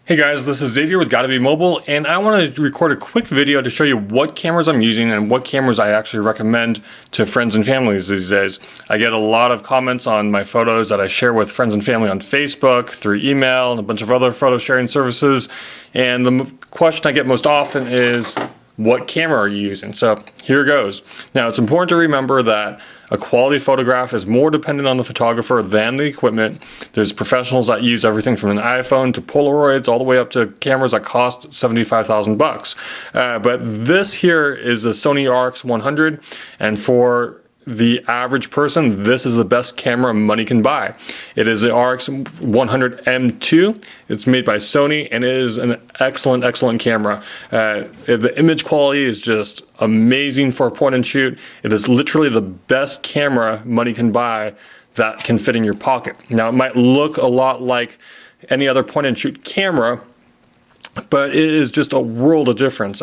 Hey guys, this is Xavier with Gotta Be Mobile, and I want to record a quick video to show you what cameras I'm using and what cameras I actually recommend to friends and families these days. I get a lot of comments on my photos that I share with friends and family on Facebook, through email, and a bunch of other photo sharing services, and the question I get most often is, what camera are you using? So here goes. Now it's important to remember that a quality photograph is more dependent on the photographer than the equipment. There's professionals that use everything from an iPhone to Polaroids all the way up to cameras that cost $75,000. But this here is a Sony RX100, and for the average person, this is the best camera money can buy. It is the RX100 M2. It's made by Sony and it is an excellent camera. The image quality is just amazing for a point and shoot. It is literally the best camera money can buy that can fit in your pocket. Now it might look a lot like any other point and shoot camera, but it is just a world of difference.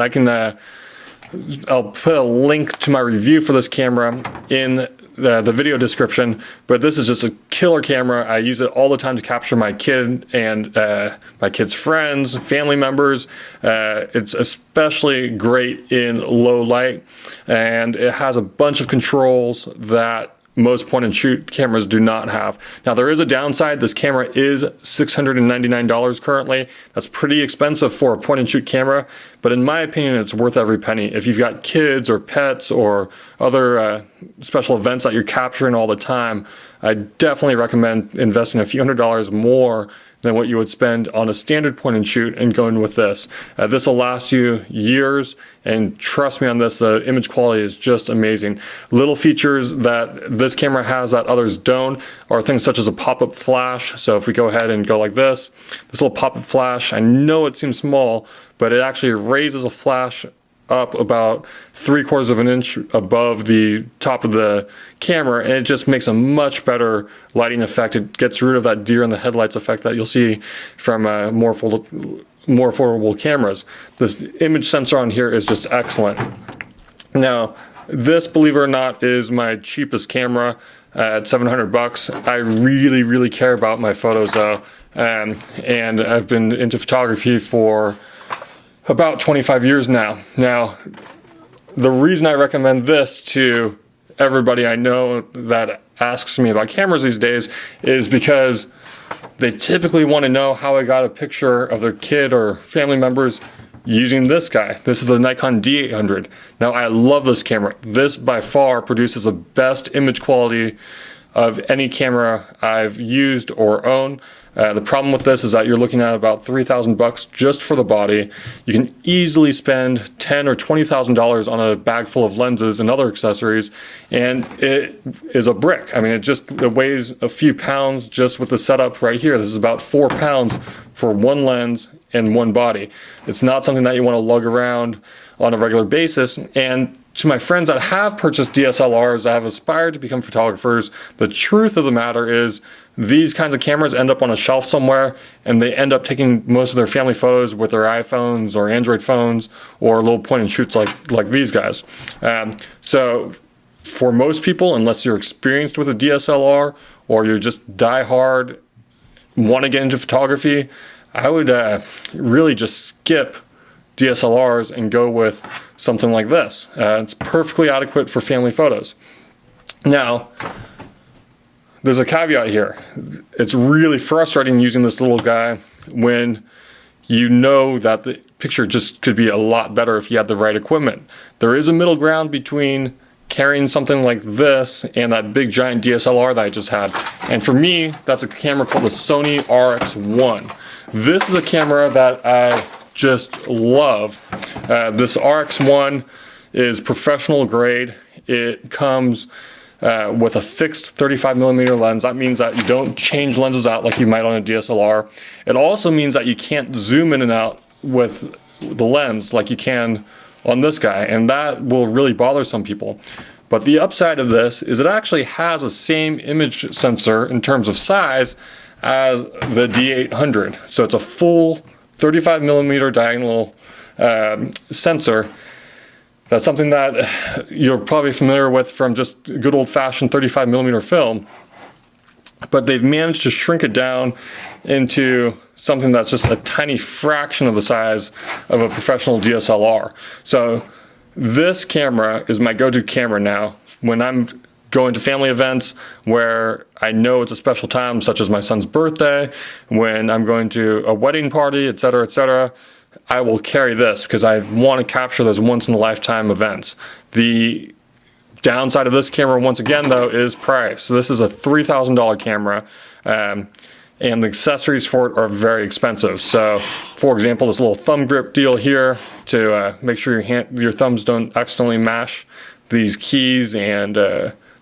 I'll put a link to my review for this camera in the video description, but this is just a killer camera. I use it all the time to capture my kid and my kid's friends, family members. It's especially great in low light, and it has a bunch of controls that most point and shoot cameras do not have. Now there is a downside. This camera is $699 currently. That's pretty expensive for a point and shoot camera, but in my opinion it's worth every penny. If you've got kids or pets or other special events that you're capturing all the time, I definitely recommend investing a few $100s more than what you would spend on a standard point and shoot and going with this. This will last you years, and trust me on this, the image quality is just amazing. Little features that this camera has that others don't are things such as a pop-up flash. So if we go ahead and go like this little pop-up flash, I know it seems small, but it actually raises a flash up about 3/4 of an inch above the top of the camera, and it just makes a much better lighting effect. It gets rid of that deer in the headlights effect that you'll see from more affordable cameras. This image sensor on here is just excellent. Now this, believe it or not, is my cheapest camera at $700. I really care about my photos though, and I've been into photography for about 25 years now. Now, the reason I recommend this to everybody I know that asks me about cameras these days is because they typically want to know how I got a picture of their kid or family members using this guy. This is a Nikon D800. Now, I love this camera. This by far produces the best image quality of any camera I've used or own. The problem with this is that you're looking at about $3,000 just for the body. You can easily spend $10,000 or $20,000 on a bag full of lenses and other accessories, and it is a brick. I mean, it weighs a few pounds just with the setup right here. This is about 4 pounds for one lens and one body. It's not something that you want to lug around on a regular basis. And to my friends that have purchased DSLRs, that have aspired to become photographers, the truth of the matter is these kinds of cameras end up on a shelf somewhere, and they end up taking most of their family photos with their iPhones or Android phones or little point and shoots like these guys. So for most people, unless you're experienced with a DSLR or you're just die hard, want to get into photography, I would really just skip DSLRs and go with something like this. It's perfectly adequate for family photos. Now, there's a caveat here. It's really frustrating using this little guy when you know that the picture just could be a lot better if you had the right equipment. There is a middle ground between carrying something like this and that big giant DSLR that I just had. And for me, that's a camera called the Sony RX1. This is a camera that I just love. This RX1 is professional grade. It comes with a fixed 35mm lens. That means that you don't change lenses out like you might on a DSLR. It also means that you can't zoom in and out with the lens like you can on this guy, and that will really bother some people. But the upside of this is it actually has the same image sensor in terms of size as the D800. So it's a full 35mm diagonal sensor. That's something that you're probably familiar with from just good old-fashioned 35mm film. but they've managed to shrink it down into something that's just a tiny fraction of the size of a professional DSLR. So this camera is my go-to camera now when I'm going to family events where I know it's a special time, such as my son's birthday, when I'm going to a wedding party, etc., etc. I will carry this because I want to capture those once-in-a-lifetime events. The downside of this camera, once again, though, is price. So this is a $3,000 camera, and the accessories for it are very expensive. So, for example, this little thumb grip deal here to make sure your thumbs don't accidentally mash these keys and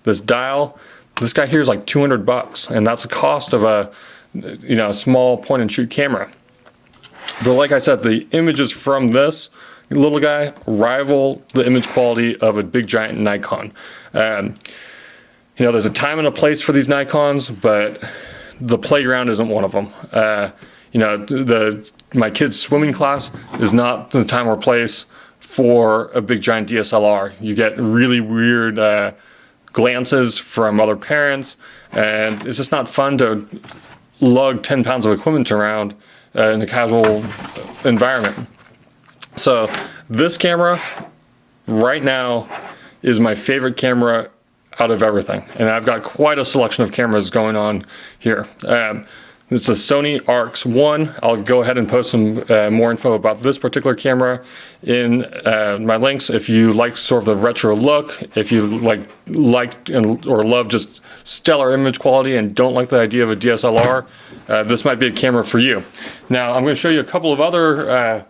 this dial. This guy here is like $200, and that's the cost of a small point-and-shoot camera. But like I said, the images from this little guy rival the image quality of a big giant Nikon. There's a time and a place for these Nikons, but the playground isn't one of them. My kid's swimming class is not the time or place for a big giant DSLR. You get really weird glances from other parents, and it's just not fun to lug 10 pounds of equipment around in a casual environment. So this camera right now is my favorite camera out of everything, and I've got quite a selection of cameras going on here. It's a Sony RX1. I'll go ahead and post some more info about this particular camera in my links. If you like sort of the retro look, if you like or love just stellar image quality and don't like the idea of a DSLR, this might be a camera for you. Now I'm going to show you a couple of other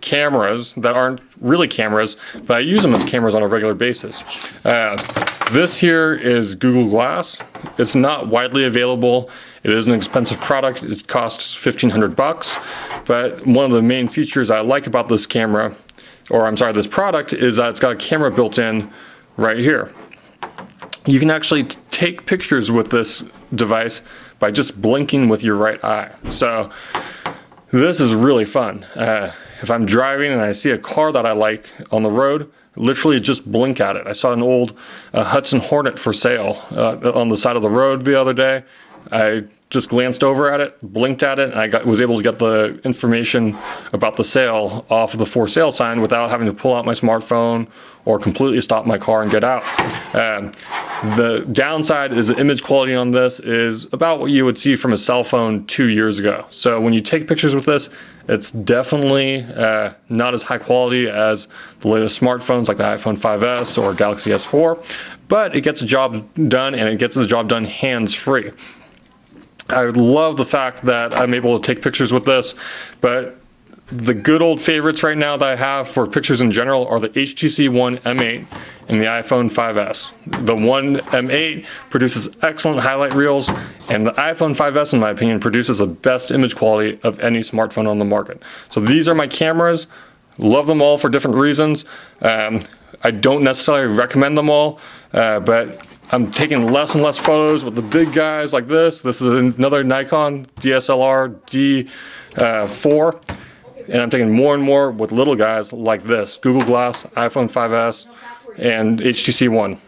cameras that aren't really cameras, but I use them as cameras on a regular basis. This here is Google Glass. It's not widely available. It is an expensive product. It costs $1,500. But one of the main features I like about this this product, is that it's got a camera built in right here. You can actually take pictures with this device by just blinking with your right eye. So this is really fun. If I'm driving and I see a car that I like on the road, literally just blink at it. I saw an old Hudson Hornet for sale on the side of the road the other day. I just glanced over at it, blinked at it, and I was able to get the information about the sale off of the for sale sign without having to pull out my smartphone or completely stop my car and get out. The downside is the image quality on this is about what you would see from a cell phone 2 years ago. So when you take pictures with this, it's definitely not as high quality as the latest smartphones like the iPhone 5S or Galaxy S4, but it gets the job done, and it gets the job done hands-free. I love the fact that I'm able to take pictures with this, but the good old favorites right now that I have for pictures in general are the HTC One M8 and the iPhone 5S. The One M8 produces excellent highlight reels, and the iPhone 5S, in my opinion, produces the best image quality of any smartphone on the market. So these are my cameras. Love them all for different reasons. I don't necessarily recommend them all, but I'm taking less and less photos with the big guys like this. This is another Nikon DSLR D4. And I'm taking more and more with little guys like this, Google Glass, iPhone 5S, and HTC One.